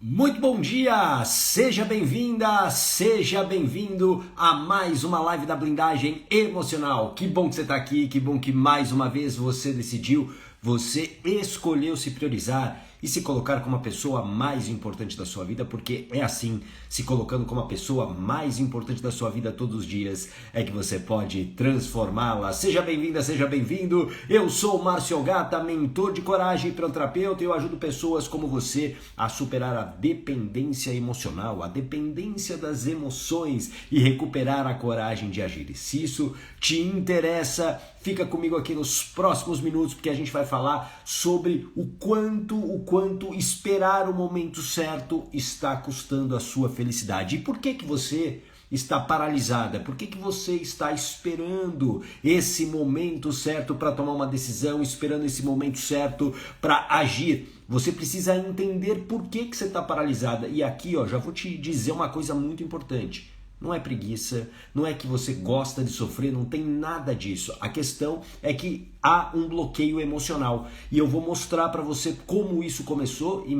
Muito bom dia! Seja bem-vinda, seja bem-vindo a mais uma live da blindagem emocional. Que bom que você está aqui, que bom que mais uma vez você decidiu, você escolheu se priorizar e se colocar como a pessoa mais importante da sua vida, porque é assim, se colocando como a pessoa mais importante da sua vida todos os dias, é que você pode transformá-la. Seja bem-vinda, seja bem-vindo. Eu sou o Márcio Gata, mentor de coragem e psicoterapeuta, e eu ajudo pessoas como você a superar a dependência emocional, a dependência das emoções e recuperar a coragem de agir. E se isso te interessa, fica comigo aqui nos próximos minutos, porque a gente vai falar sobre o quanto esperar o momento certo está custando a sua felicidade. E por que você está paralisada? Por que você está esperando esse momento certo para tomar uma decisão, esperando esse momento certo para agir? Você precisa entender por que você está paralisada. E aqui, já vou te dizer uma coisa muito importante. Não é preguiça, não é que você gosta de sofrer, não tem nada disso. A questão é que há um bloqueio emocional. E eu vou mostrar para você como isso começou e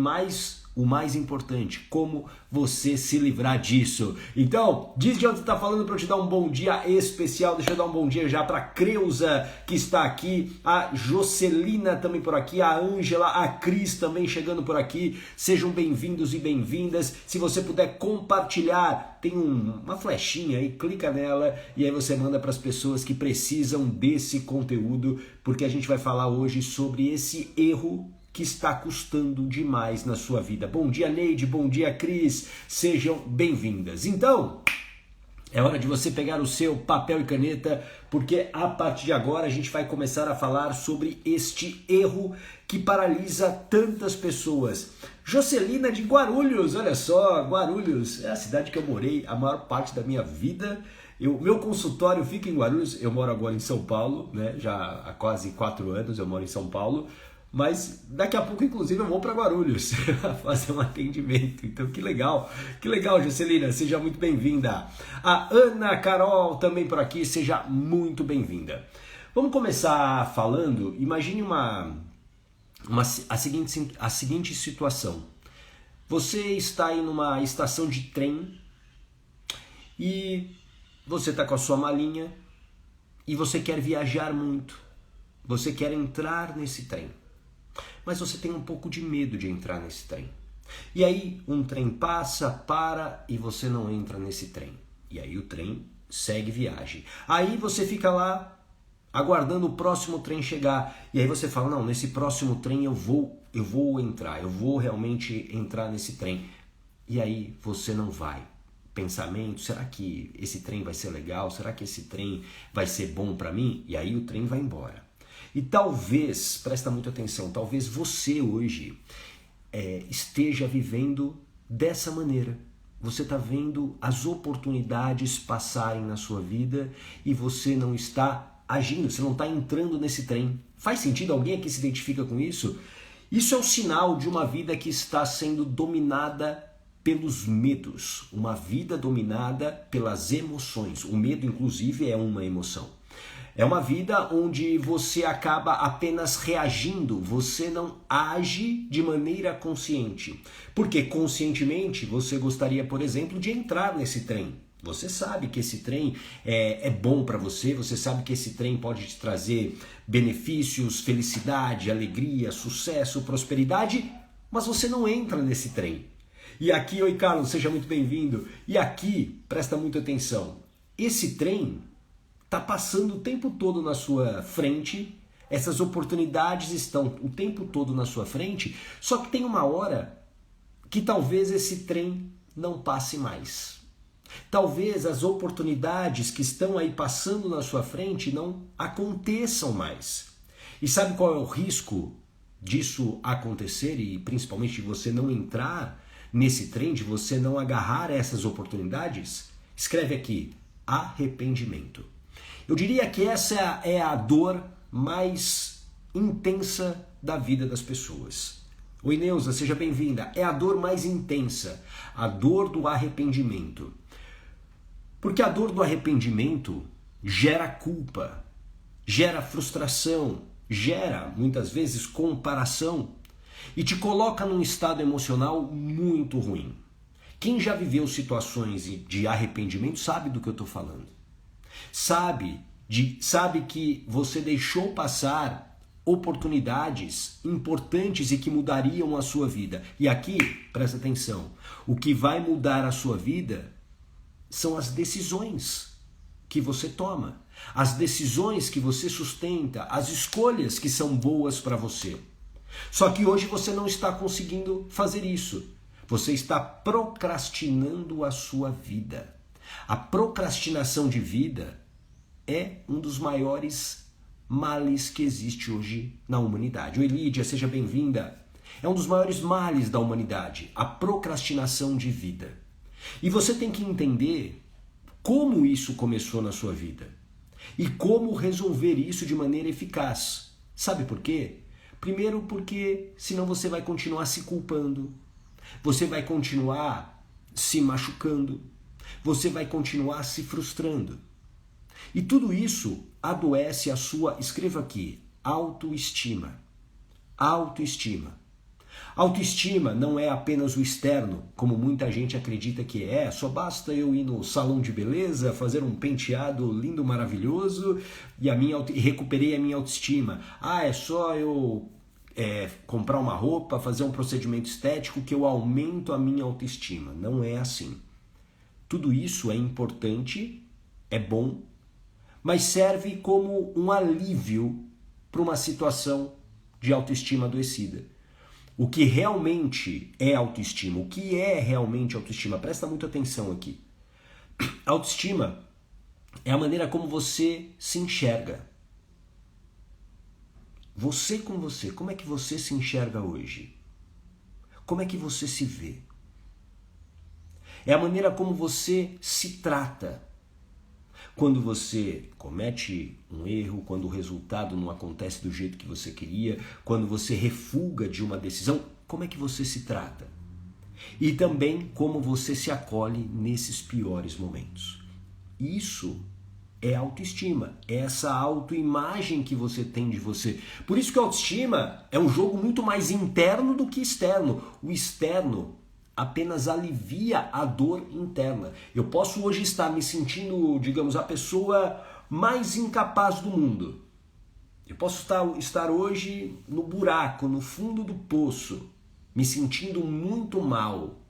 o mais importante, como você se livrar disso. Então, diz de onde você está falando para eu te dar um bom dia especial. Deixa eu dar um bom dia já para a Creuza, que está aqui, a Jocelina também por aqui, a Ângela, a Cris também chegando por aqui. Sejam bem-vindos e bem-vindas. Se você puder compartilhar, tem uma flechinha aí, clica nela e aí você manda para as pessoas que precisam desse conteúdo, porque a gente vai falar hoje sobre esse erro que está custando demais na sua vida. Bom dia, Neide, bom dia, Cris, sejam bem-vindas. Então, é hora de você pegar o seu papel e caneta, porque a partir de agora a gente vai começar a falar sobre este erro que paralisa tantas pessoas. Jocelina de Guarulhos, olha só, Guarulhos é a cidade que eu morei a maior parte da minha vida. Meu consultório fica em Guarulhos, eu moro agora em São Paulo, né? Já há quase 4 anos eu moro em São Paulo. Mas daqui a pouco, inclusive, eu vou para Guarulhos fazer um atendimento. Então, que legal, Jocelina, seja muito bem-vinda. A Ana Carol também por aqui, seja muito bem-vinda. Vamos começar falando, imagine a seguinte situação. Você está aí numa estação de trem e você está com a sua malinha e você quer viajar muito. Você quer entrar nesse trem. Mas você tem um pouco de medo de entrar nesse trem. E aí um trem passa, para e você não entra nesse trem. E aí o trem segue viagem. Aí você fica lá aguardando o próximo trem chegar. E aí você fala, não, nesse próximo trem eu vou entrar, eu vou realmente entrar nesse trem. E aí você não vai. Pensamento, será que esse trem vai ser legal? Será que esse trem vai ser bom para mim? E aí o trem vai embora. E talvez, presta muita atenção, talvez você hoje esteja vivendo dessa maneira. Você está vendo as oportunidades passarem na sua vida e você não está agindo, você não está entrando nesse trem. Faz sentido? Alguém aqui se identifica com isso? Isso é o sinal de uma vida que está sendo dominada pelos medos, uma vida dominada pelas emoções. O medo, inclusive, é uma emoção. É uma vida onde você acaba apenas reagindo, você não age de maneira consciente. Porque conscientemente você gostaria, por exemplo, de entrar nesse trem. Você sabe que esse trem é bom para você, você sabe que esse trem pode te trazer benefícios, felicidade, alegria, sucesso, prosperidade, mas você não entra nesse trem. E aqui, oi Carlos, seja muito bem-vindo. E aqui, presta muita atenção, esse trem está passando o tempo todo na sua frente, essas oportunidades estão o tempo todo na sua frente, só que tem uma hora que talvez esse trem não passe mais. Talvez as oportunidades que estão aí passando na sua frente não aconteçam mais. E sabe qual é o risco disso acontecer e principalmente de você não entrar nesse trem, de você não agarrar essas oportunidades? Escreve aqui, arrependimento. Eu diria que essa é a dor mais intensa da vida das pessoas. Oi Neuza, seja bem-vinda. É a dor mais intensa, a dor do arrependimento. Porque a dor do arrependimento gera culpa, gera frustração, gera muitas vezes comparação. e te coloca num estado emocional muito ruim. Quem já viveu situações de arrependimento sabe do que eu estou falando. Sabe que você deixou passar oportunidades importantes e que mudariam a sua vida. E aqui, presta atenção, o que vai mudar a sua vida são as decisões que você toma, as decisões que você sustenta, as escolhas que são boas para você. Só que hoje você não está conseguindo fazer isso. Você está procrastinando a sua vida. A procrastinação de vida é um dos maiores males que existe hoje na humanidade. Oi, Lídia, seja bem-vinda. É um dos maiores males da humanidade, a procrastinação de vida. E você tem que entender como isso começou na sua vida e como resolver isso de maneira eficaz. Sabe por quê? Primeiro porque senão você vai continuar se culpando, você vai continuar se machucando, você vai continuar se frustrando. E tudo isso adoece a sua, escreva aqui, autoestima. Autoestima. Autoestima não é apenas o externo, como muita gente acredita que é. Só basta eu ir no salão de beleza, fazer um penteado lindo, maravilhoso e recuperei a minha autoestima. É só eu comprar uma roupa, fazer um procedimento estético que eu aumento a minha autoestima. Não é assim. Tudo isso é importante, é bom, mas serve como um alívio para uma situação de autoestima adoecida. O que realmente é autoestima? O que é realmente autoestima? Presta muita atenção aqui. Autoestima é a maneira como você se enxerga. Você com você. Como é que você se enxerga hoje? Como é que você se vê? É a maneira como você se trata. Quando você comete um erro, quando o resultado não acontece do jeito que você queria, quando você refuga de uma decisão, como é que você se trata? E também como você se acolhe nesses piores momentos. Isso é autoestima, é essa autoimagem que você tem de você. Por isso que a autoestima é um jogo muito mais interno do que externo. O externo apenas alivia a dor interna. Eu posso hoje estar me sentindo, digamos, a pessoa mais incapaz do mundo. Eu posso estar hoje no buraco, no fundo do poço, me sentindo muito mal,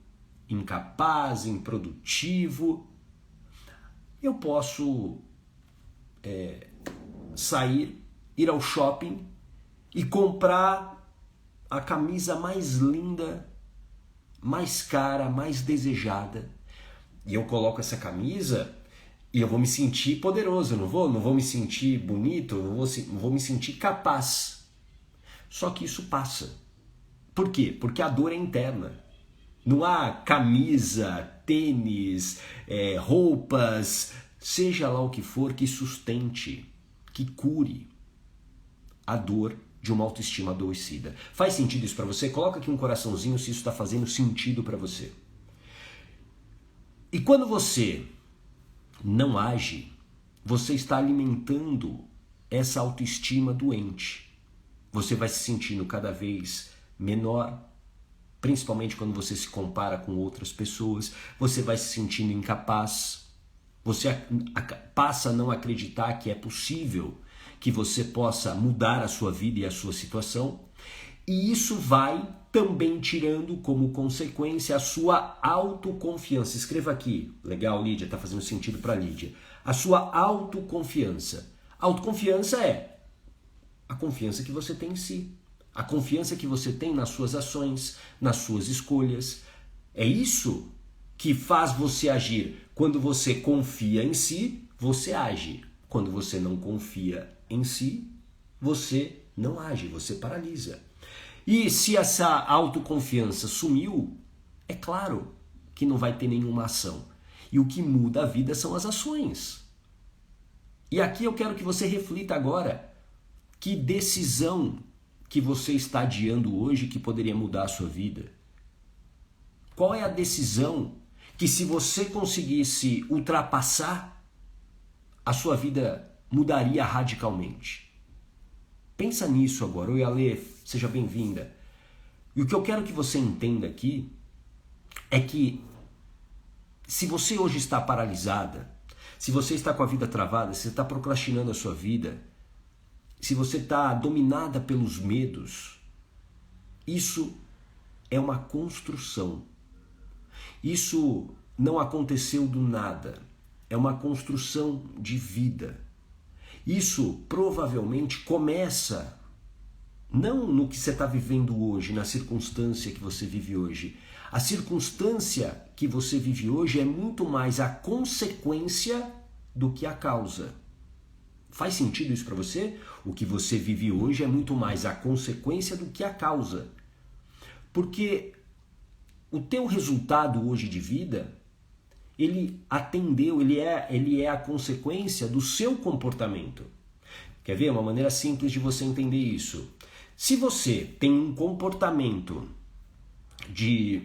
incapaz, improdutivo. Eu posso sair, ir ao shopping e comprar a camisa mais linda, mais cara, mais desejada, e eu coloco essa camisa e eu vou me sentir poderoso, não vou me sentir bonito, não vou me sentir capaz. Só que isso passa. Por quê? Porque a dor é interna. Não há camisa, tênis, roupas, seja lá o que for, que sustente, que cure a dor de uma autoestima adoecida. Faz sentido isso para você? Coloca aqui um coraçãozinho se isso está fazendo sentido para você. E quando você não age, você está alimentando essa autoestima doente. Você vai se sentindo cada vez menor, principalmente quando você se compara com outras pessoas. Você vai se sentindo incapaz. Você passa a não acreditar que é possível que você possa mudar a sua vida e a sua situação, e isso vai também tirando como consequência a sua autoconfiança. Escreva aqui, legal, Lídia, está fazendo sentido para Lídia. A sua autoconfiança. Autoconfiança é a confiança que você tem em si, a confiança que você tem nas suas ações, nas suas escolhas. É isso que faz você agir. Quando você confia em si, você age. Quando você não confia em si, você não age, você paralisa. E se essa autoconfiança sumiu, é claro que não vai ter nenhuma ação. E o que muda a vida são as ações. E aqui eu quero que você reflita agora que decisão que você está adiando hoje que poderia mudar a sua vida. Qual é a decisão que, se você conseguisse ultrapassar, a sua vida mudaria radicalmente? Pensa nisso agora. Oi, Ale, seja bem-vinda. E o que eu quero que você entenda aqui é que se você hoje está paralisada, se você está com a vida travada, se você está procrastinando a sua vida, se você está dominada pelos medos, isso é uma construção. Isso não aconteceu do nada. É uma construção de vida. Isso provavelmente começa não no que você está vivendo hoje, na circunstância que você vive hoje. A circunstância que você vive hoje é muito mais a consequência do que a causa. Faz sentido isso para você? O que você vive hoje é muito mais a consequência do que a causa. Porque o teu resultado hoje de vida, ele atendeu, ele é a consequência do seu comportamento. Quer ver uma maneira simples de você entender isso? Se você tem um comportamento de,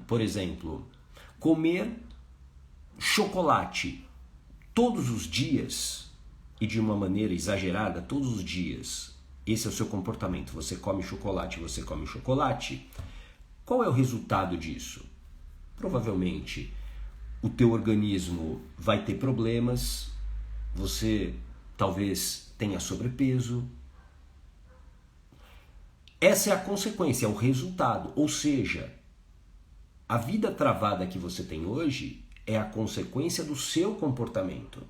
por exemplo, comer chocolate todos os dias e de uma maneira exagerada todos os dias, esse é o seu comportamento, você come chocolate, qual é o resultado disso? Provavelmente o teu organismo vai ter problemas, você talvez tenha sobrepeso. Essa é a consequência, é o resultado. Ou seja, a vida travada que você tem hoje é a consequência do seu comportamento.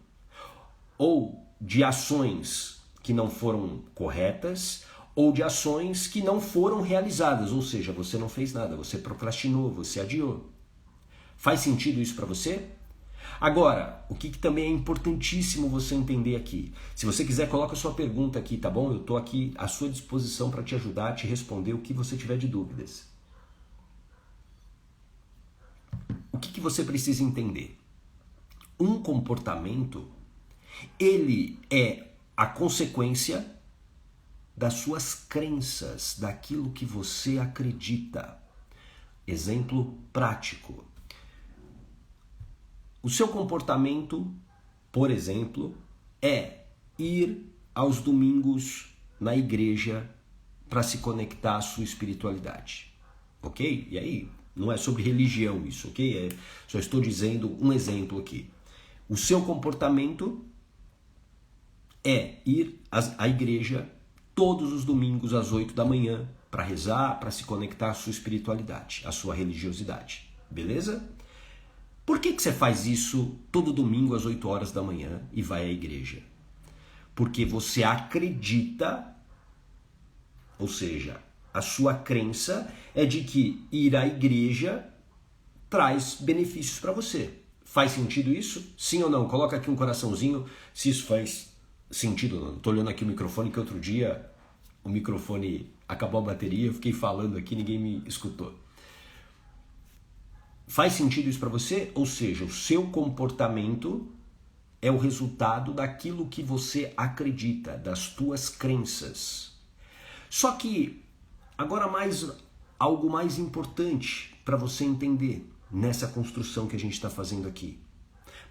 Ou de ações que não foram corretas, ou de ações que não foram realizadas. Ou seja, você não fez nada, você procrastinou, você adiou. Faz sentido isso para você? Agora, o que também é importantíssimo você entender aqui. Se você quiser, coloca a sua pergunta aqui, tá bom? Eu estou aqui à sua disposição para te ajudar, te responder o que você tiver de dúvidas. O que você precisa entender? Um comportamento, ele é a consequência das suas crenças, daquilo que você acredita. Exemplo prático. O seu comportamento, por exemplo, é ir aos domingos na igreja para se conectar à sua espiritualidade, ok? E aí, não é sobre religião isso, ok? Só estou dizendo um exemplo aqui. O seu comportamento é ir à igreja todos os domingos às 8 da manhã para rezar, para se conectar à sua espiritualidade, à sua religiosidade, beleza? Por que você faz isso todo domingo às 8 horas da manhã e vai à igreja? Porque você acredita, ou seja, a sua crença é de que ir à igreja traz benefícios para você. Faz sentido isso? Sim ou não? Coloca aqui um coraçãozinho se isso faz sentido ou não. Estou olhando aqui o microfone que outro dia o microfone acabou a bateria, eu fiquei falando aqui, ninguém me escutou. Faz sentido isso para você? Ou seja, o seu comportamento é o resultado daquilo que você acredita, das tuas crenças. Só que agora algo mais importante para você entender nessa construção que a gente está fazendo aqui.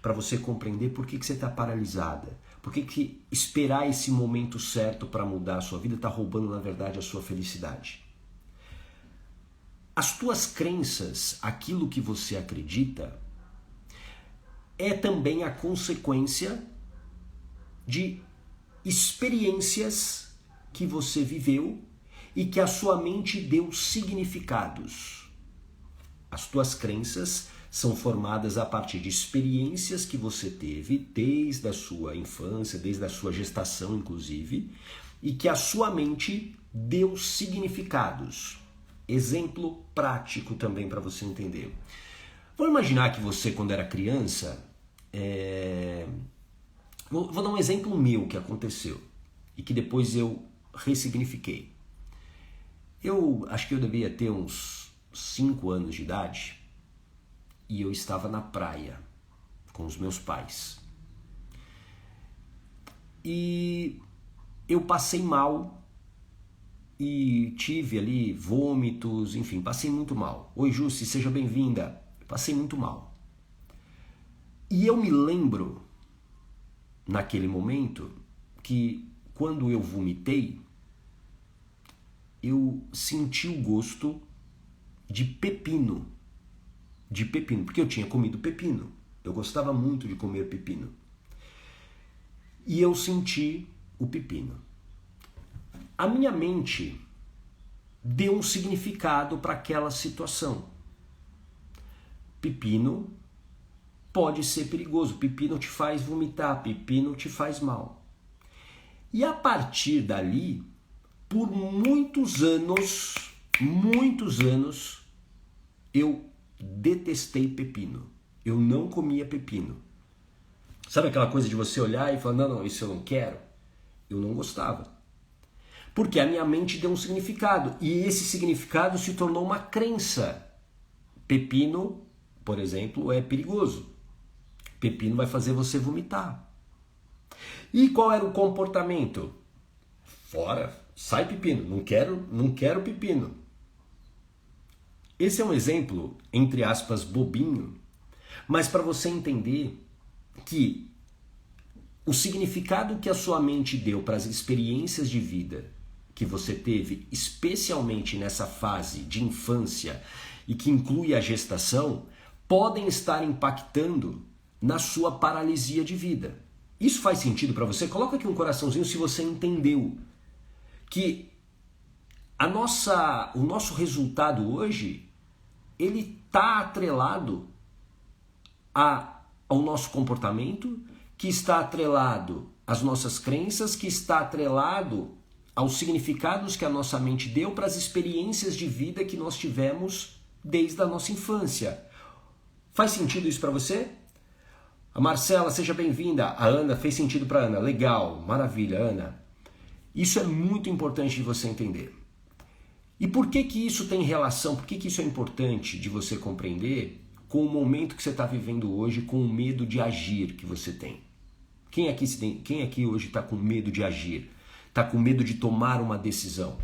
Para você compreender por que você está paralisada. Por que esperar esse momento certo para mudar a sua vida está roubando, na verdade, a sua felicidade. As tuas crenças, aquilo que você acredita, é também a consequência de experiências que você viveu e que a sua mente deu significados. As tuas crenças são formadas a partir de experiências que você teve desde a sua infância, desde a sua gestação, inclusive, e que a sua mente deu significados. Exemplo prático também para você entender. Vamos imaginar que você, quando era criança, Vou dar um exemplo meu que aconteceu e que depois eu ressignifiquei. Eu acho que eu devia ter uns 5 anos de idade e eu estava na praia com os meus pais. E eu passei mal e tive ali vômitos, enfim, passei muito mal. Oi, Jussi, seja bem-vinda. Passei muito mal. E eu me lembro, naquele momento, que quando eu vomitei, eu senti o gosto de pepino. De pepino, porque eu tinha comido pepino. Eu gostava muito de comer pepino. E eu senti o pepino. A minha mente deu um significado para aquela situação. Pepino pode ser perigoso, pepino te faz vomitar, pepino te faz mal. E a partir dali, por muitos anos, eu detestei pepino. Eu não comia pepino. Sabe aquela coisa de você olhar e falar, não, isso eu não quero? Eu não gostava. Porque a minha mente deu um significado. E esse significado se tornou uma crença. Pepino, por exemplo, é perigoso. Pepino vai fazer você vomitar. E qual era o comportamento? Fora, sai pepino. Não quero pepino. Esse é um exemplo, entre aspas, bobinho, mas para você entender que o significado que a sua mente deu para as experiências de vida que você teve, especialmente nessa fase de infância e que inclui a gestação, podem estar impactando na sua paralisia de vida. Isso faz sentido para você? Coloca aqui um coraçãozinho se você entendeu que o nosso resultado hoje, ele está atrelado ao nosso comportamento, que está atrelado às nossas crenças, que está atrelado aos significados que a nossa mente deu para as experiências de vida que nós tivemos desde a nossa infância. Faz sentido isso para você? A Marcela, seja bem-vinda. A Ana, fez sentido para a Ana. Legal, maravilha, Ana. Isso é muito importante de você entender. E por que que isso tem relação, por que que isso é importante de você compreender com o momento que você está vivendo hoje, com o medo de agir que você tem? Quem aqui hoje está com medo de agir? Está com medo de tomar uma decisão?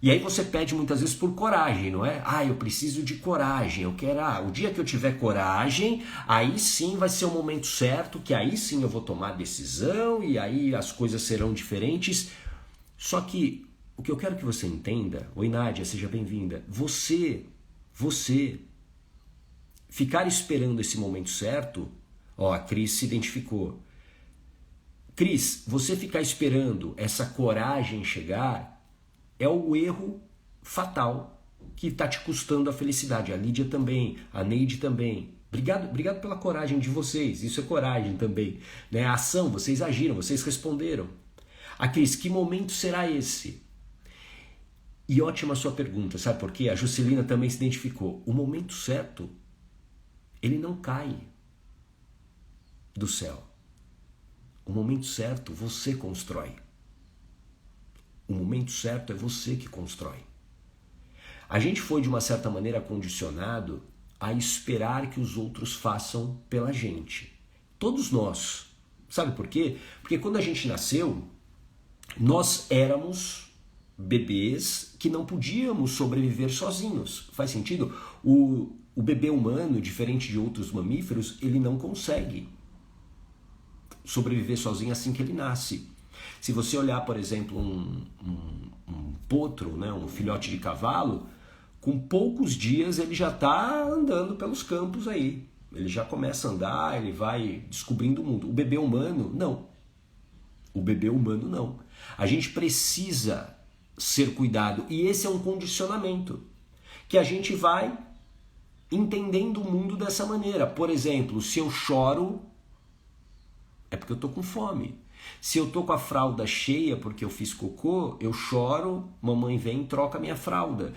E aí você pede muitas vezes por coragem, não é? Eu preciso de coragem, eu quero, o dia que eu tiver coragem, aí sim vai ser o momento certo, que aí sim eu vou tomar a decisão e aí as coisas serão diferentes. Só que o que eu quero que você entenda, oi Nádia, seja bem-vinda, você ficar esperando esse momento certo, a Cris se identificou. Cris, você ficar esperando essa coragem chegar é o erro fatal que está te custando a felicidade. A Lídia também, a Neide também. Obrigado pela coragem de vocês, isso é coragem também. Né? A ação, vocês agiram, vocês responderam. A Cris, que momento será esse? E ótima a sua pergunta, sabe por quê? A Juscelina também se identificou. O momento certo, ele não cai do céu. O momento certo você constrói. O momento certo é você que constrói. A gente foi, de uma certa maneira, condicionado a esperar que os outros façam pela gente. Todos nós. Sabe por quê? Porque quando a gente nasceu, nós éramos bebês que não podíamos sobreviver sozinhos. Faz sentido? O bebê humano, diferente de outros mamíferos, ele não consegue sobreviver sozinho assim que ele nasce. Se você olhar, por exemplo, um potro, né, um filhote de cavalo, com poucos dias ele já está andando pelos campos aí. Ele já começa a andar, ele vai descobrindo o mundo. O bebê humano, não. O bebê humano, não. A gente precisa ser cuidado. E esse é um condicionamento que a gente vai entendendo o mundo dessa maneira. Por exemplo, se eu choro, é porque eu estou com fome. Se eu estou com a fralda cheia porque eu fiz cocô, eu choro, mamãe vem e troca a minha fralda.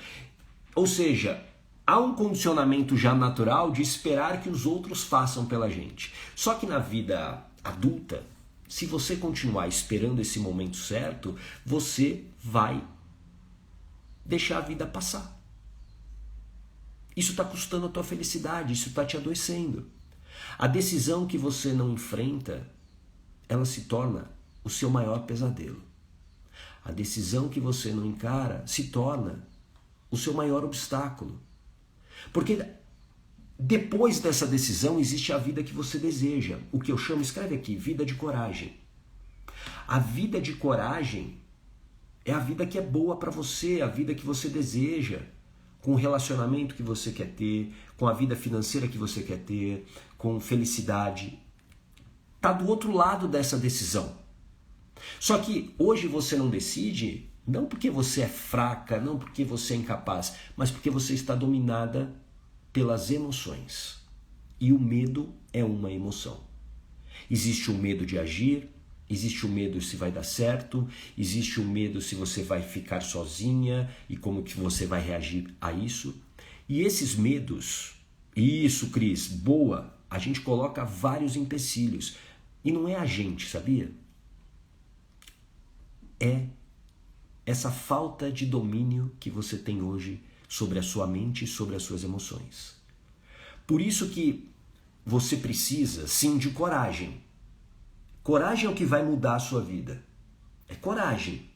Ou seja, há um condicionamento já natural de esperar que os outros façam pela gente. Só que na vida adulta, se você continuar esperando esse momento certo, você vai deixar a vida passar. Isso está custando a tua felicidade, isso está te adoecendo. A decisão que você não enfrenta, ela se torna o seu maior pesadelo. A decisão que você não encara se torna o seu maior obstáculo. Porque depois dessa decisão existe a vida que você deseja. O que eu chamo, escreve aqui, vida de coragem. A vida de coragem é a vida que é boa para você, a vida que você deseja. com o relacionamento que você quer ter, com a vida financeira que você quer ter, com felicidade. Está do outro lado dessa decisão. Só que hoje você não decide, não porque você é fraca, não porque você é incapaz, mas porque você está dominada pelas emoções. E o medo é uma emoção. Existe o medo de agir, existe o medo se vai dar certo, existe o medo se você vai ficar sozinha e como que você vai reagir a isso. E esses medos, isso, Cris, boa, a gente coloca vários empecilhos. E não é a gente, sabia? É essa falta de domínio que você tem hoje sobre a sua mente e sobre as suas emoções. Por isso que você precisa, sim, de coragem. Coragem é o que vai mudar a sua vida. É coragem.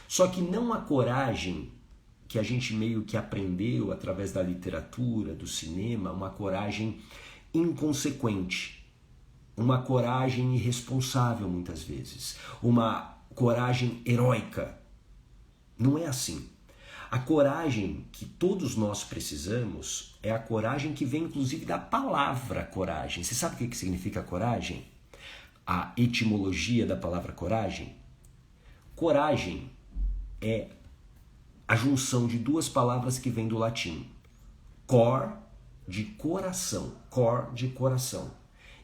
Só que não a coragem que a gente meio que aprendeu através da literatura, do cinema, uma coragem inconsequente. Uma coragem irresponsável, muitas vezes. Uma coragem heróica. Não é assim. A coragem que todos nós precisamos é a coragem que vem, inclusive, da palavra coragem. Você sabe o que significa coragem? A etimologia da palavra coragem? Coragem é a junção de duas palavras que vêm do latim. Cor, de coração. Cor, de coração.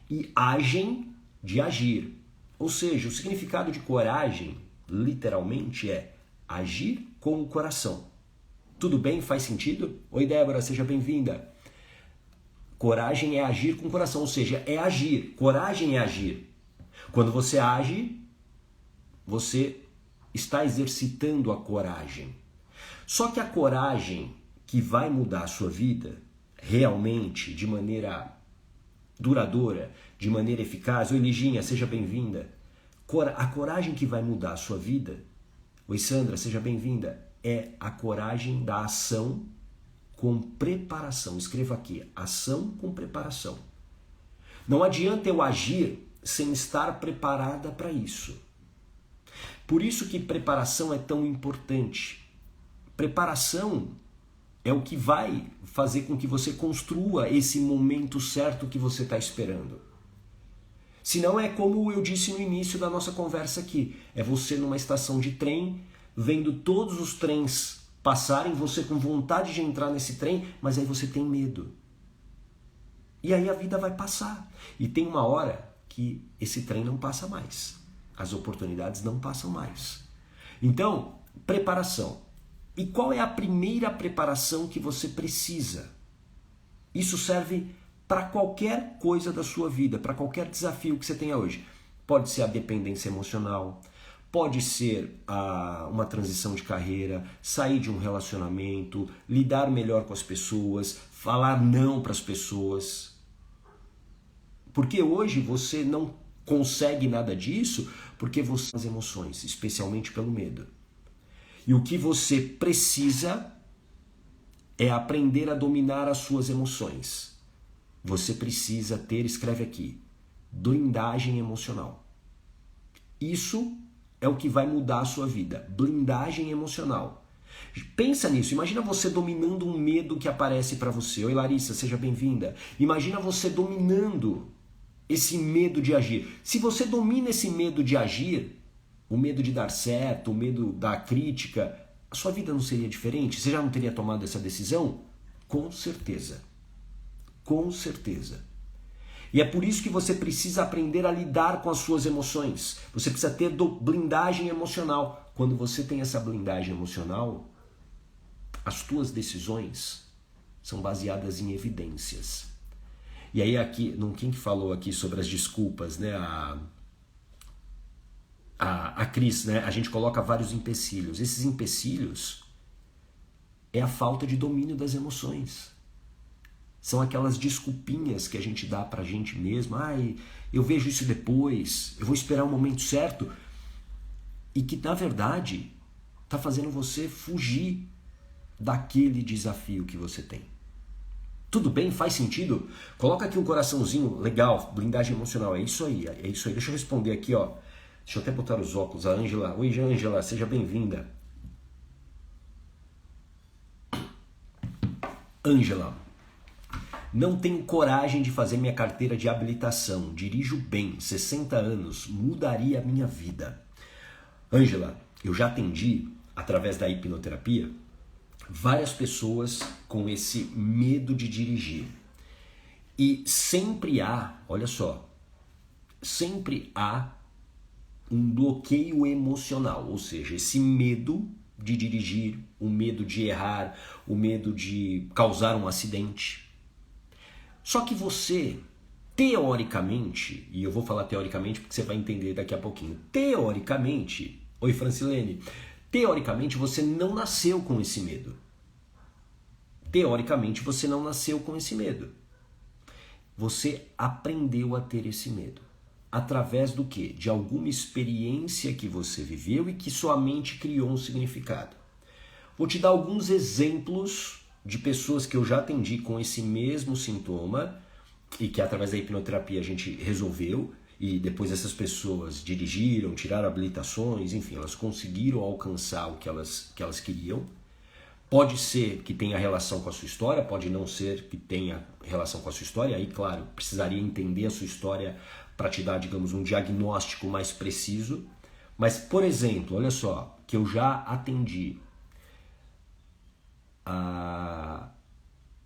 E agem, de agir. Ou seja, o significado de coragem, literalmente, é agir com o coração. Tudo bem? Faz sentido? Oi, Débora, seja bem-vinda. Coragem é agir com o coração, ou seja, é agir. Coragem é agir. Quando você age, você está exercitando a coragem. Só que a coragem que vai mudar a sua vida, realmente, de maneira duradoura, de maneira eficaz. Oi, Liginha, seja bem-vinda. A coragem que vai mudar a sua vida, oi, Sandra, seja bem-vinda, é a coragem da ação com preparação. Escreva aqui, ação com preparação. Não adianta eu agir sem estar preparada para isso. Por isso que preparação é tão importante. Preparação é o que vai fazer com que você construa esse momento certo que você está esperando. Senão é como eu disse no início da nossa conversa aqui. É você numa estação de trem, vendo todos os trens passarem, você com vontade de entrar nesse trem, mas aí você tem medo. E aí a vida vai passar. E tem uma hora que esse trem não passa mais. As oportunidades não passam mais. Então, preparação. E qual é a primeira preparação que você precisa? Isso serve para qualquer coisa da sua vida, para qualquer desafio que você tenha hoje. Pode ser a dependência emocional, pode ser uma transição de carreira, sair de um relacionamento, lidar melhor com as pessoas, falar não para as pessoas. Porque hoje você não consegue nada disso porque você tem as emoções, especialmente pelo medo. E o que você precisa é aprender a dominar as suas emoções. Você precisa ter, escreve aqui, blindagem emocional. Isso é o que vai mudar a sua vida. Blindagem emocional. Pensa nisso. Imagina você dominando um medo que aparece para você. Oi, Larissa, seja bem-vinda. Imagina você dominando esse medo de agir. Se você domina esse medo de agir, o medo de dar certo, o medo da crítica, a sua vida não seria diferente? Você já não teria tomado essa decisão? Com certeza. Com certeza. E é por isso que você precisa aprender a lidar com as suas emoções. Você precisa ter blindagem emocional. Quando você tem essa blindagem emocional, as tuas decisões são baseadas em evidências. E aí aqui, quem que falou aqui sobre as desculpas, né? A Cris, né? A gente coloca vários empecilhos. Esses empecilhos é a falta de domínio das emoções. São aquelas desculpinhas que a gente dá pra gente mesmo. Ai, eu vejo isso depois, eu vou esperar o momento certo. E que, na verdade, tá fazendo você fugir daquele desafio que você tem. Tudo bem? Faz sentido? Coloca aqui um coraçãozinho legal, blindagem emocional. É isso aí, é isso aí. Deixa eu responder aqui, ó. Deixa eu até botar os óculos. A Ângela. Oi, Ângela, seja bem-vinda. Ângela, não tenho coragem de fazer minha carteira de habilitação. Dirijo bem, 60 anos, mudaria a minha vida. Ângela, eu já atendi, através da hipnoterapia, várias pessoas com esse medo de dirigir. E sempre há, olha só, sempre há um bloqueio emocional, ou seja, esse medo de dirigir, o medo de errar, o medo de causar um acidente. Só que você, teoricamente, e eu vou falar teoricamente porque você vai entender daqui a pouquinho, teoricamente, oi Francilene, teoricamente você não nasceu com esse medo. Teoricamente você não nasceu com esse medo. Você aprendeu a ter esse medo. Através do quê? De alguma experiência que você viveu e que sua mente criou um significado. Vou te dar alguns exemplos de pessoas que eu já atendi com esse mesmo sintoma e que através da hipnoterapia a gente resolveu e depois essas pessoas dirigiram, tiraram habilitações, enfim, elas conseguiram alcançar o que elas queriam. Pode ser que tenha relação com a sua história, pode não ser que tenha relação com a sua história, aí claro, precisaria entender a sua história para te dar, digamos, um diagnóstico mais preciso. Mas, por exemplo, olha só, que eu já atendi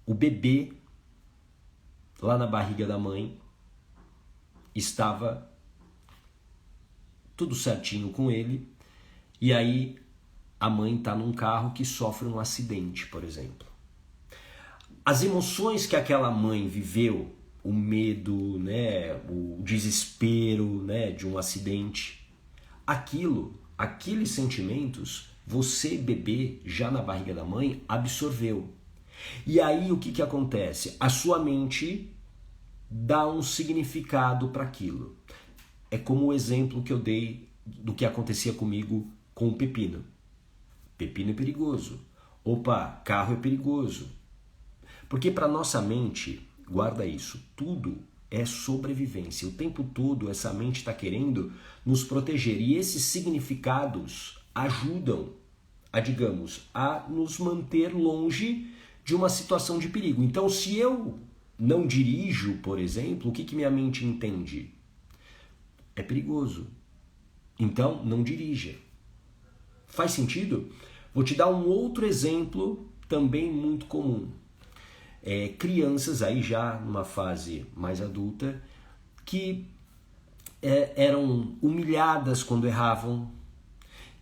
o bebê lá na barriga da mãe, estava tudo certinho com ele, e aí a mãe está num carro que sofre um acidente, por exemplo. As emoções que aquela mãe viveu, o medo, né, o desespero, né, de um acidente, aqueles sentimentos, você, bebê, já na barriga da mãe, absorveu. E aí o que acontece? A sua mente dá um significado para aquilo. É como o exemplo que eu dei do que acontecia comigo com o pepino. Pepino é perigoso. Opa, carro é perigoso. Porque para nossa mente, guarda isso, tudo é sobrevivência. O tempo todo essa mente está querendo nos proteger. E esses significados ajudam a nos manter longe de uma situação de perigo. Então, se eu não dirijo, por exemplo, o que minha mente entende? É perigoso. Então, não dirija. Faz sentido? Vou te dar um outro exemplo também muito comum. Crianças aí já numa fase mais adulta que eram humilhadas quando erravam,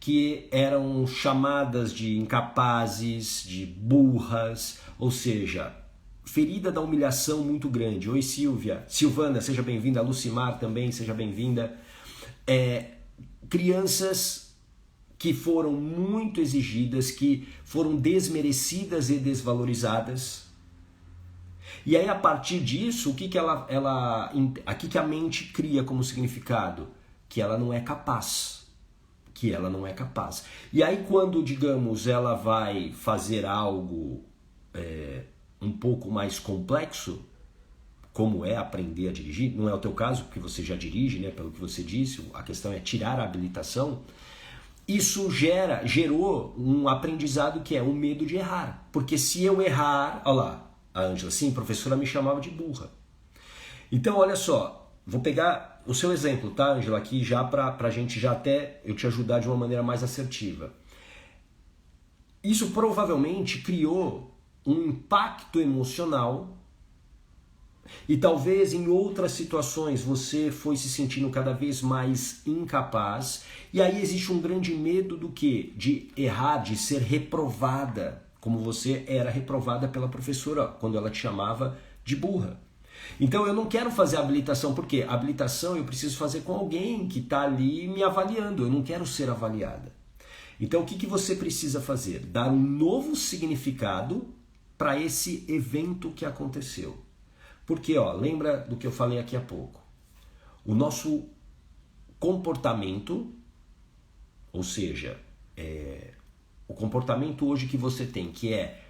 que eram chamadas de incapazes, de burras, ou seja, ferida da humilhação muito grande. Oi Silvia, Silvana, seja bem-vinda, Lucimar também, seja bem-vinda. Crianças que foram muito exigidas, que foram desmerecidas e desvalorizadas. E aí a partir disso, o que que a mente cria como significado? Que ela não é capaz. Que ela não é capaz. E aí quando, digamos, ela vai fazer algo um pouco mais complexo, como é aprender a dirigir, não é o teu caso, porque você já dirige, né, pelo que você disse, a questão é tirar a habilitação, isso gerou um aprendizado que é o medo de errar. Porque se eu errar, olha lá, a Ângela, sim, a professora me chamava de burra. Então, olha só, vou pegar o seu exemplo, tá, Ângela, aqui já para a gente já até eu te ajudar de uma maneira mais assertiva. Isso provavelmente criou um impacto emocional e talvez em outras situações você foi se sentindo cada vez mais incapaz e aí existe um grande medo do quê? De errar, de ser reprovada, como você era reprovada pela professora quando ela te chamava de burra. Então eu não quero fazer habilitação, porque a habilitação eu preciso fazer com alguém que está ali me avaliando, eu não quero ser avaliada. Então o que você precisa fazer? Dar um novo significado para esse evento que aconteceu. Porque, lembra do que eu falei aqui há pouco? O nosso comportamento, ou seja, o comportamento hoje que você tem, que é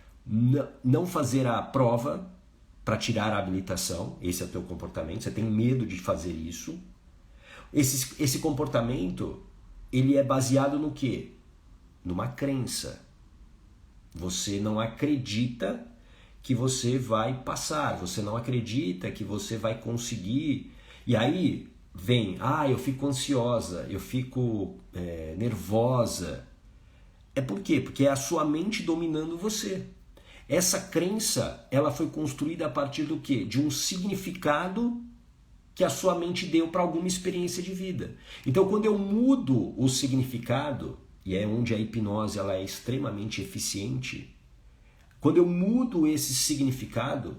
não fazer a prova para tirar a habilitação, esse é o teu comportamento, você tem medo de fazer isso. Esse comportamento, ele é baseado no quê? Numa crença. Você não acredita que você vai passar, você não acredita que você vai conseguir. E aí vem, eu fico ansiosa, eu fico nervosa. É por quê? Porque é a sua mente dominando você. Essa crença, ela foi construída a partir do quê? De um significado que a sua mente deu para alguma experiência de vida. Então, quando eu mudo o significado, e é onde a hipnose ela é extremamente eficiente, quando eu mudo esse significado,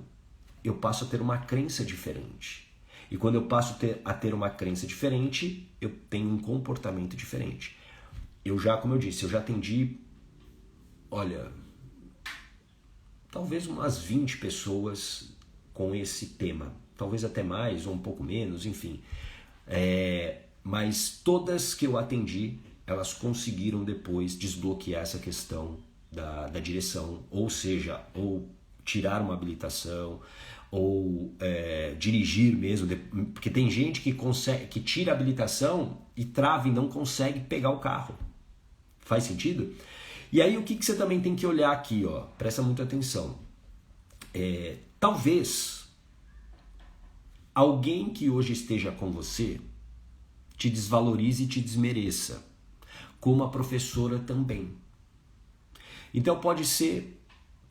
eu passo a ter uma crença diferente. E quando eu passo a ter uma crença diferente, eu tenho um comportamento diferente. Como eu disse, eu já atendi, olha, talvez umas 20 pessoas com esse tema. Talvez até mais, ou um pouco menos, enfim. Mas todas que eu atendi, elas conseguiram depois desbloquear essa questão da direção. Ou seja, ou tirar uma habilitação, ou dirigir mesmo. Porque tem gente que tira a habilitação e trava e não consegue pegar o carro. Faz sentido? E aí o que você também tem que olhar aqui, ó, presta muita atenção. Talvez alguém que hoje esteja com você te desvalorize e te desmereça, como a professora também. Então pode ser,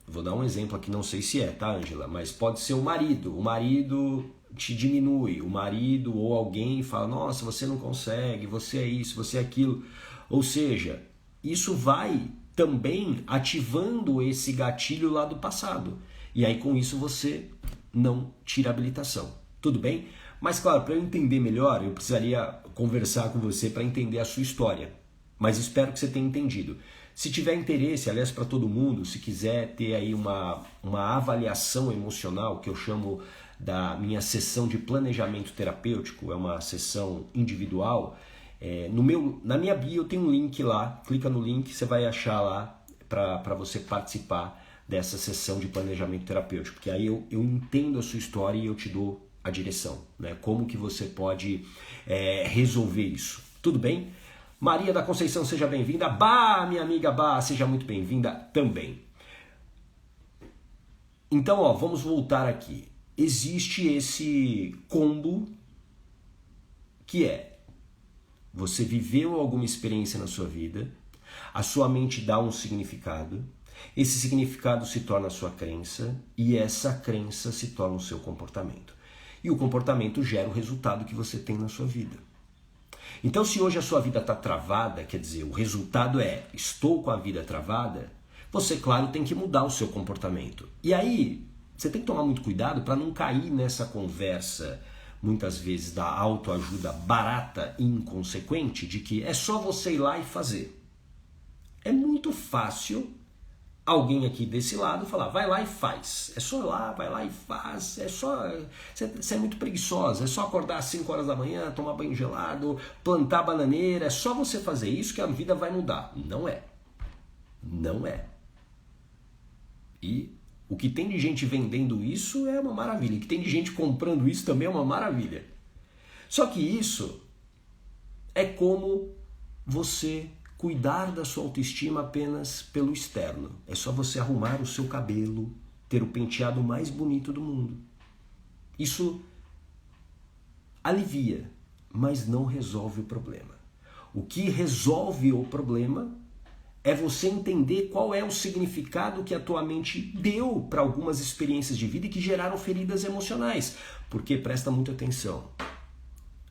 vou dar um exemplo aqui, não sei se tá, Ângela, mas pode ser o marido te diminui, o marido ou alguém fala, nossa, você não consegue, você é isso, você é aquilo. Ou seja, isso vai também ativando esse gatilho lá do passado. E aí com isso você não tira a habilitação. Tudo bem? Mas claro, para eu entender melhor, eu precisaria conversar com você para entender a sua história. Mas espero que você tenha entendido. Se tiver interesse, aliás, para todo mundo, se quiser ter aí uma avaliação emocional, que eu chamo da minha sessão de planejamento terapêutico, é uma sessão individual, na minha bio tem um link lá, clica no link, você vai achar lá para você participar dessa sessão de planejamento terapêutico, porque aí eu entendo a sua história e eu te dou a direção, né? Como que você pode resolver isso. Tudo bem? Maria da Conceição, seja bem-vinda. Bah, minha amiga Bah, seja muito bem-vinda também. Então, ó, vamos voltar aqui. Existe esse combo que você viveu alguma experiência na sua vida, a sua mente dá um significado, esse significado se torna a sua crença e essa crença se torna o seu comportamento. E o comportamento gera o resultado que você tem na sua vida. Então, se hoje a sua vida está travada, quer dizer, o resultado estou com a vida travada, você, claro, tem que mudar o seu comportamento. E aí, você tem que tomar muito cuidado para não cair nessa conversa, muitas vezes, da autoajuda barata e inconsequente, de que é só você ir lá e fazer. É muito fácil alguém aqui desse lado falar, vai lá e faz. É só lá, vai lá e faz. Você é muito preguiçosa, é só acordar às 5 horas da manhã, tomar banho gelado, plantar bananeira, é só você fazer isso que a vida vai mudar. Não é. Não é. E o que tem de gente vendendo isso é uma maravilha. O que tem de gente comprando isso também é uma maravilha. Só que isso é como você cuidar da sua autoestima apenas pelo externo. É só você arrumar o seu cabelo, ter o penteado mais bonito do mundo. Isso alivia, mas não resolve o problema. O que resolve o problema é você entender qual é o significado que a tua mente deu para algumas experiências de vida e que geraram feridas emocionais. Porque, presta muita atenção,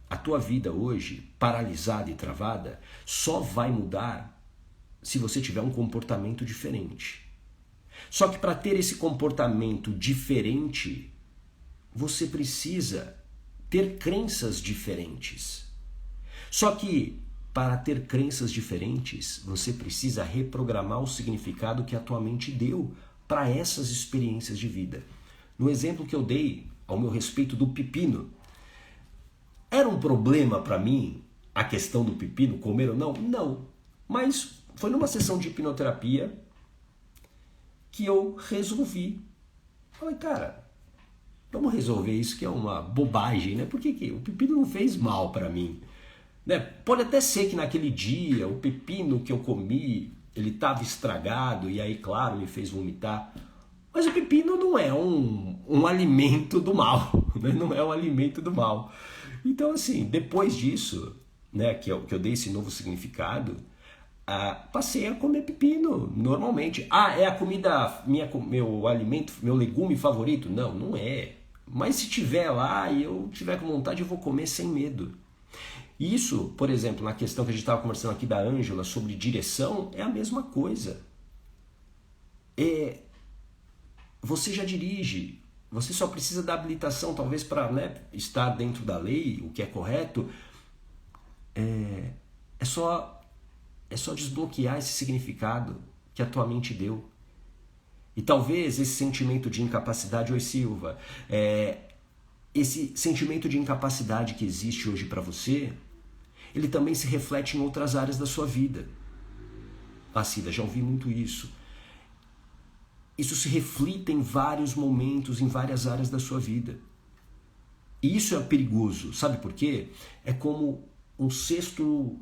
a tua vida hoje, paralisada e travada, só vai mudar se você tiver um comportamento diferente. Só que para ter esse comportamento diferente, você precisa ter crenças diferentes. Só que para ter crenças diferentes, você precisa reprogramar o significado que a tua mente deu para essas experiências de vida. No exemplo que eu dei ao meu respeito do pepino, era um problema para mim a questão do pepino, comer ou não? Não. Mas foi numa sessão de hipnoterapia que eu resolvi. Falei, cara, vamos resolver isso que é uma bobagem, né? Porque o pepino não fez mal para mim. Né? Pode até ser que naquele dia o pepino que eu comi, ele estava estragado e aí, claro, me fez vomitar. Mas o pepino não é um alimento do mal, né? Não é um alimento do mal. Então, assim, depois disso, né, que eu dei esse novo significado, passei a comer pepino normalmente. É a comida, meu alimento, meu legume favorito? Não, não é. Mas se tiver lá e eu tiver com vontade, eu vou comer sem medo. Isso, por exemplo, na questão que a gente estava conversando aqui da Ângela sobre direção, é a mesma coisa. Você já dirige, você só precisa da habilitação, talvez, para, né, estar dentro da lei, o que é correto. É só desbloquear esse significado que a tua mente deu. E talvez esse sentimento de incapacidade, oi Silva, esse sentimento de incapacidade que existe hoje para você, ele também se reflete em outras áreas da sua vida. Cida, já ouvi muito isso. Isso se reflete em vários momentos, em várias áreas da sua vida. E isso é perigoso, sabe por quê? É como um cesto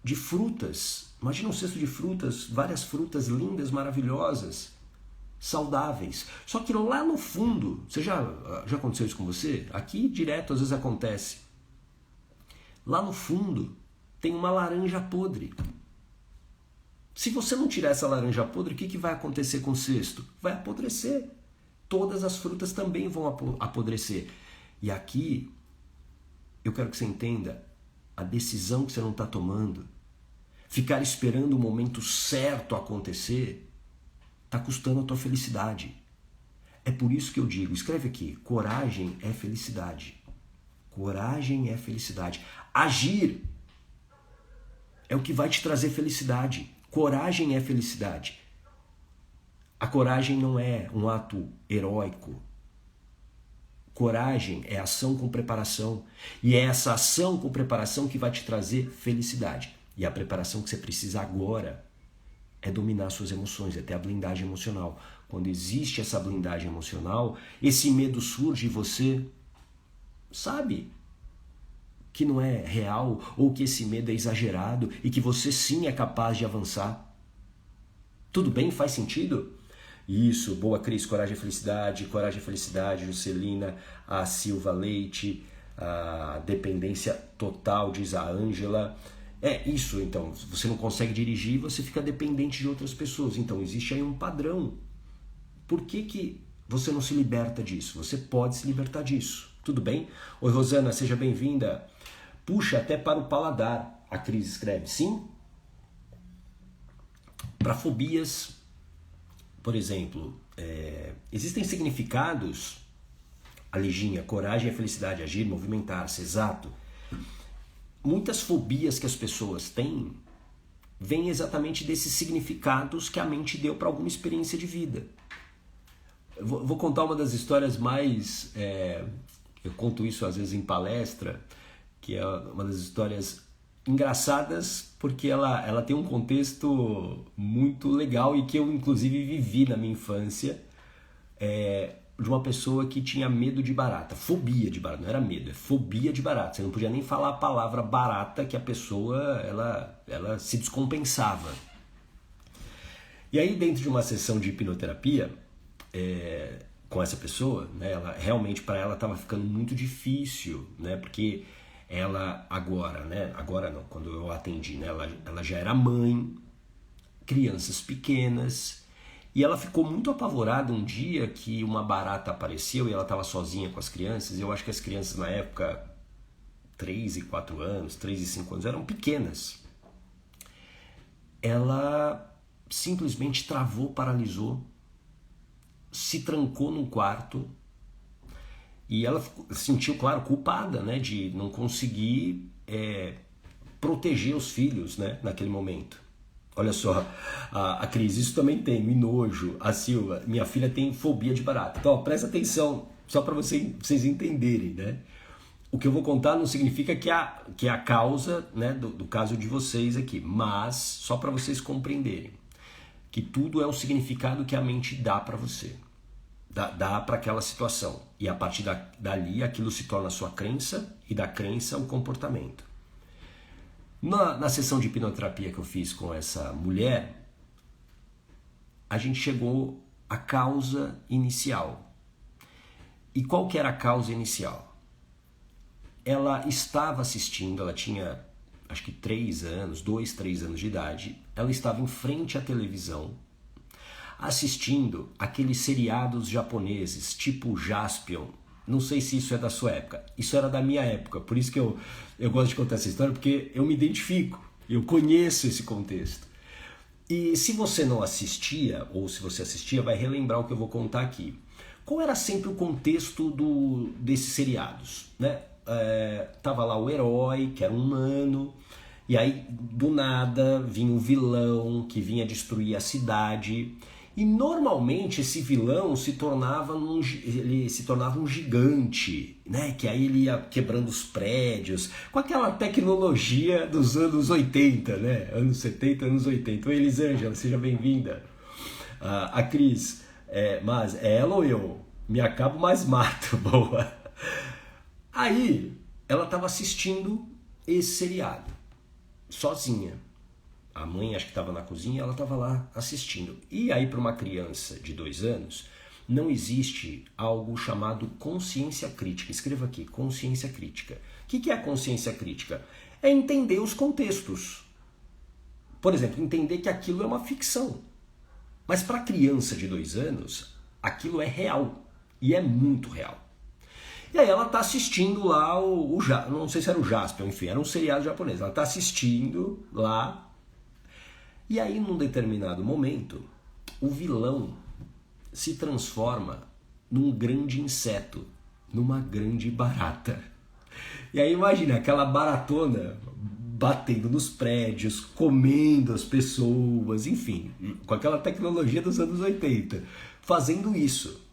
de frutas. Imagina um cesto de frutas, várias frutas lindas, maravilhosas, saudáveis. Só que lá no fundo, já aconteceu isso com você? Aqui direto às vezes acontece. Lá no fundo tem uma laranja podre. Se você não tirar essa laranja podre, o que vai acontecer com o cesto? Vai apodrecer. Todas as frutas também vão apodrecer. E aqui, eu quero que você entenda, a decisão que você não está tomando, ficar esperando o momento certo acontecer, está custando a tua felicidade. É por isso que eu digo, escreve aqui, coragem é felicidade. Coragem é felicidade. Agir é o que vai te trazer felicidade. Coragem é felicidade. A coragem não é um ato heróico. Coragem é ação com preparação. E é essa ação com preparação que vai te trazer felicidade. E a preparação que você precisa agora é dominar suas emoções, é ter a blindagem emocional. Quando existe essa blindagem emocional, esse medo surge e você sabe que não é real, ou que esse medo é exagerado e que você sim é capaz de avançar. Tudo bem? Faz sentido? Isso, boa Cris, coragem e felicidade, Juscelina, a Silva Leite, a dependência total, diz a Ângela. Isso, então, você não consegue dirigir, você fica dependente de outras pessoas. Então, existe aí um padrão. Por que você não se liberta disso? Você pode se libertar disso. Tudo bem? Oi, Rosana, seja bem-vinda. Puxa até para o paladar, a Cris escreve. Sim? Para fobias, por exemplo, existem significados, a Liginha, coragem é felicidade, agir, movimentar-se, exato. Muitas fobias que as pessoas têm vêm exatamente desses significados que a mente deu para alguma experiência de vida. Vou contar uma das histórias mais... eu conto isso às vezes em palestra, que é uma das histórias engraçadas, porque ela tem um contexto muito legal e que eu inclusive vivi na minha infância, de uma pessoa que tinha medo de barata, fobia de barata, não era medo, é fobia de barata. Você não podia nem falar a palavra barata, que a pessoa ela se descompensava. E aí, dentro de uma sessão de hipnoterapia com essa pessoa, né, realmente para ela estava ficando muito difícil, né, porque ela agora não, quando eu atendi, né, ela já era mãe, crianças pequenas, e ela ficou muito apavorada um dia que uma barata apareceu e ela estava sozinha com as crianças. Eu acho que as crianças na época, 3 e 4 anos, 3 e 5 anos, eram pequenas. Ela simplesmente travou, paralisou, se trancou num quarto e ela se sentiu, claro, culpada, né, de não conseguir proteger os filhos, né, naquele momento. Olha só, a Cris, isso também tem, nojo. A Silva, minha filha tem fobia de barata. Então, ó, presta atenção, só para vocês entenderem, né? O que eu vou contar não significa que é a causa, né, do caso de vocês aqui, mas só para vocês compreenderem que tudo é o significado que a mente dá para você, dá para aquela situação. E a partir dali, aquilo se torna a sua crença e da crença o comportamento. Na sessão de hipnoterapia que eu fiz com essa mulher, a gente chegou a causa inicial. E qual que era a causa inicial? Ela estava assistindo, ela tinha acho que 3 anos de idade, ela estava em frente à televisão, assistindo aqueles seriados japoneses, tipo Jaspion. Não sei se isso é da sua época, isso era da minha época, por isso que eu gosto de contar essa história, porque eu me identifico, eu conheço esse contexto. E se você não assistia, ou se você assistia, vai relembrar o que eu vou contar aqui. Qual era sempre o contexto desses seriados, né? Tava lá o herói, que era um humano, e aí do nada vinha um vilão que vinha destruir a cidade, e normalmente esse vilão se tornava um gigante, né? Que aí ele ia quebrando os prédios, com aquela tecnologia dos anos 80, né? Anos 70, anos 80. Oi, Elisângela, seja bem-vinda. A Cris, mas é ela ou eu? Me acabo, mas mato. Boa. Aí, ela estava assistindo esse seriado, sozinha. A mãe acho que estava na cozinha, ela estava lá assistindo. E aí, para uma criança de 2 anos, não existe algo chamado consciência crítica. Escreva aqui, consciência crítica. O que é a consciência crítica? É entender os contextos. Por exemplo, entender que aquilo é uma ficção. Mas para a criança de 2 anos, aquilo é real. E é muito real. E aí ela está assistindo lá não sei se era o Jaspion, enfim, era um seriado japonês. Ela está assistindo lá. E aí, num determinado momento, o vilão se transforma num grande inseto, numa grande barata. E aí imagina, aquela baratona batendo nos prédios, comendo as pessoas, enfim, com aquela tecnologia dos anos 80, fazendo isso.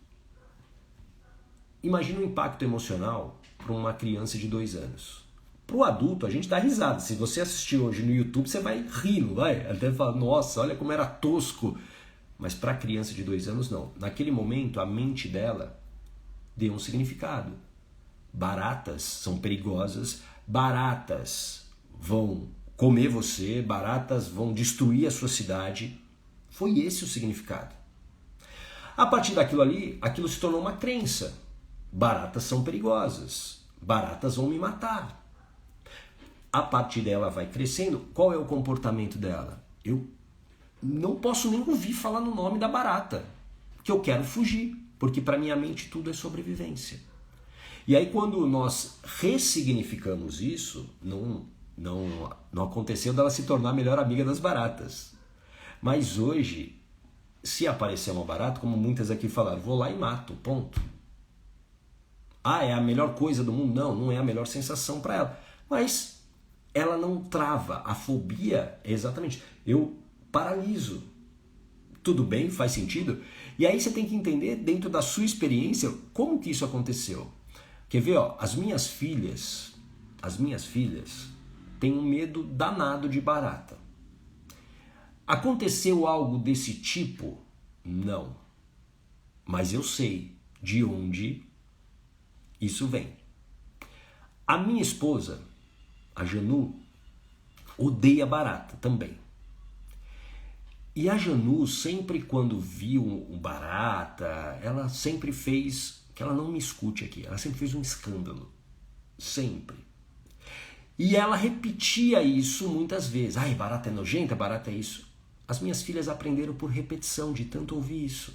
Imagina o impacto emocional para uma criança de 2 anos. Para o adulto, a gente dá risada. Se você assistir hoje no YouTube, você vai rir, não vai? Até falar, nossa, olha como era tosco. Mas para a criança de 2 anos, não. Naquele momento, a mente dela deu um significado. Baratas são perigosas, baratas vão comer você, baratas vão destruir a sua cidade. Foi esse o significado. A partir daquilo ali, aquilo se tornou uma crença. Baratas são perigosas, baratas vão me matar. A partir dela vai crescendo, qual é o comportamento dela? Eu não posso nem ouvir falar no nome da barata, porque eu quero fugir, porque para minha mente tudo é sobrevivência. E aí quando nós ressignificamos isso, não aconteceu dela se tornar a melhor amiga das baratas. Mas hoje, se aparecer uma barata, como muitas aqui falaram, vou lá e mato, ponto. Ah, é a melhor coisa do mundo? Não é a melhor sensação para ela. Mas ela não trava. A fobia é exatamente, eu paraliso. Tudo bem? Faz sentido? E aí você tem que entender, dentro da sua experiência, como que isso aconteceu. Quer ver? As minhas filhas têm um medo danado de barata. Aconteceu algo desse tipo? Não. Mas eu sei de onde isso vem. A minha esposa, a Janu, odeia barata também. E a Janu, sempre quando viu um barata, ela sempre fez, que ela não me escute aqui, ela sempre fez um escândalo. Sempre. E ela repetia isso muitas vezes. Ai, barata é nojenta, barata é isso. As minhas filhas aprenderam por repetição, de tanto ouvir isso.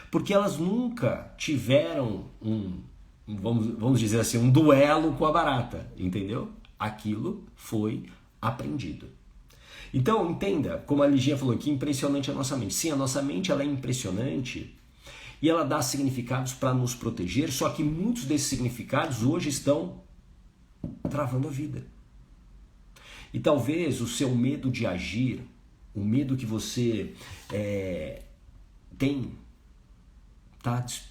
Porque elas nunca tiveram vamos dizer assim, um duelo com a barata, entendeu? Aquilo foi aprendido. Então, entenda, como a Liginha falou, que impressionante a nossa mente. Sim, a nossa mente ela é impressionante e ela dá significados para nos proteger, só que muitos desses significados hoje estão travando a vida. E talvez o seu medo de agir, o medo que você tem,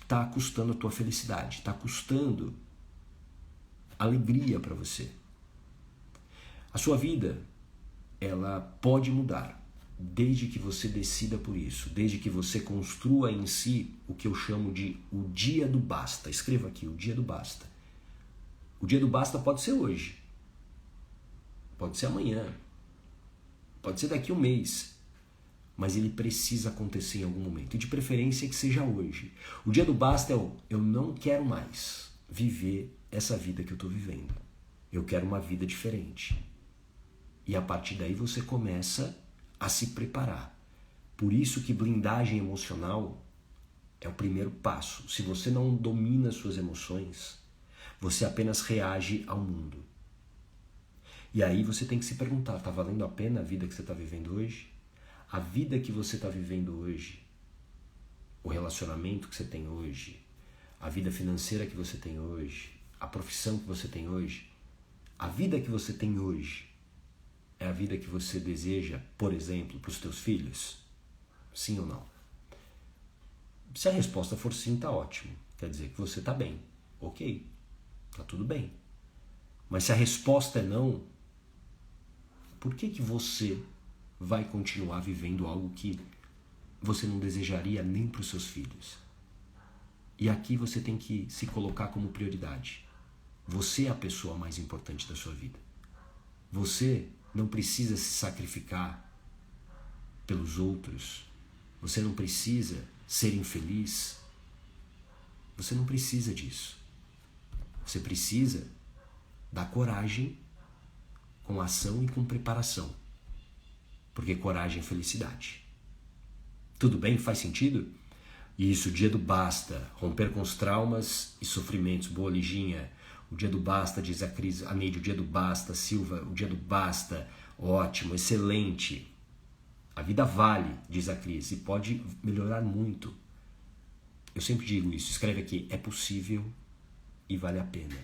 tá custando a tua felicidade, tá custando alegria para você. A sua vida, ela pode mudar, desde que você decida por isso, desde que você construa em si o que eu chamo de o dia do basta. Escreva aqui, o dia do basta. O dia do basta pode ser hoje, pode ser amanhã, pode ser daqui a um mês. mas ele precisa acontecer em algum momento. E de preferência que seja hoje. O dia do basta é eu não quero mais viver essa vida que eu estou vivendo. Eu quero uma vida diferente. E a partir daí você começa a se preparar. Por isso que blindagem emocional é o primeiro passo. Se você não domina suas emoções, você apenas reage ao mundo. E aí você tem que se perguntar, está valendo a pena a vida que você está vivendo hoje? A vida que você está vivendo hoje, o relacionamento que você tem hoje, a vida financeira que você tem hoje, a profissão que você tem hoje, a vida que você tem hoje é a vida que você deseja, por exemplo, para os teus filhos? Sim ou não? Se a resposta for sim, tá ótimo. Quer dizer que você tá bem. Ok, tá tudo bem. Mas se a resposta é não, por que você vai continuar vivendo algo que você não desejaria nem para os seus filhos? E aqui você tem que se colocar como prioridade. Você é a pessoa mais importante da sua vida. Você não precisa se sacrificar pelos outros. Você não precisa ser infeliz. Você não precisa disso. Você precisa da coragem com ação e com preparação. Porque coragem é felicidade. Tudo bem? Faz sentido? Isso, o dia do basta, romper com os traumas e sofrimentos. Boa, Liginha. O dia do basta, diz a Cris, a Neide, o dia do basta, Silva, o dia do basta, ótimo, excelente. A vida vale, diz a Cris, e pode melhorar muito. Eu sempre digo isso, escreve aqui, é possível e vale a pena.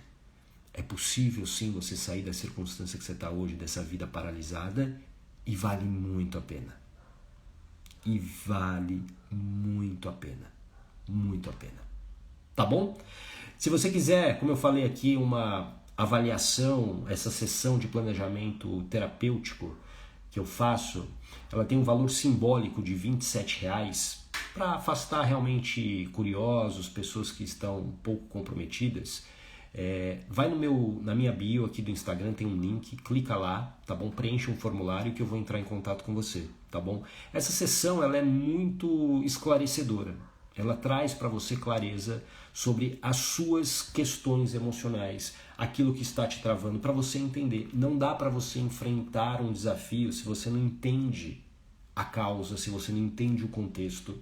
É possível sim você sair da circunstância que você está hoje, dessa vida paralisada, e vale muito a pena. E vale muito a pena. Muito a pena. Tá bom? Se você quiser, como eu falei aqui, uma avaliação, essa sessão de planejamento terapêutico que eu faço, ela tem um valor simbólico de R$27 para afastar realmente curiosos, pessoas que estão um pouco comprometidas. Vai na minha bio aqui do Instagram, tem um link, clica lá, tá bom? Preencha um formulário que eu vou entrar em contato com você, tá bom? Essa sessão ela é muito esclarecedora. Ela traz para você clareza sobre as suas questões emocionais, aquilo que está te travando, para você entender. Não dá para você enfrentar um desafio se você não entende a causa, se você não entende o contexto.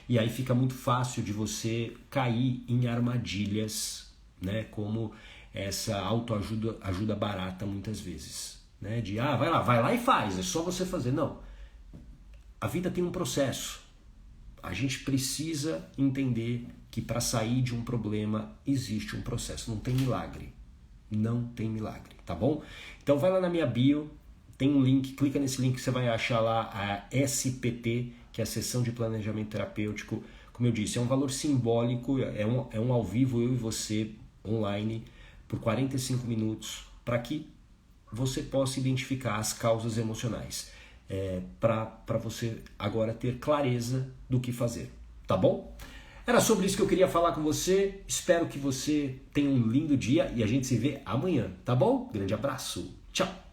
E aí fica muito fácil de você cair em armadilhas, né, como essa autoajuda barata muitas vezes, né, de vai lá e faz, é só você fazer. Não, a vida tem um processo. A gente precisa entender que para sair de um problema existe um processo, não tem milagre. Não tem milagre, tá bom? Então vai lá na minha bio, tem um link, clica nesse link que você vai achar lá a SPT, que é a sessão de planejamento terapêutico. Como eu disse, é um valor simbólico, é um ao vivo, eu e você, online, por 45 minutos, para que você possa identificar as causas emocionais. Para você agora ter clareza do que fazer, tá bom? Era sobre isso que eu queria falar com você. Espero que você tenha um lindo dia e a gente se vê amanhã, tá bom? Grande abraço, tchau!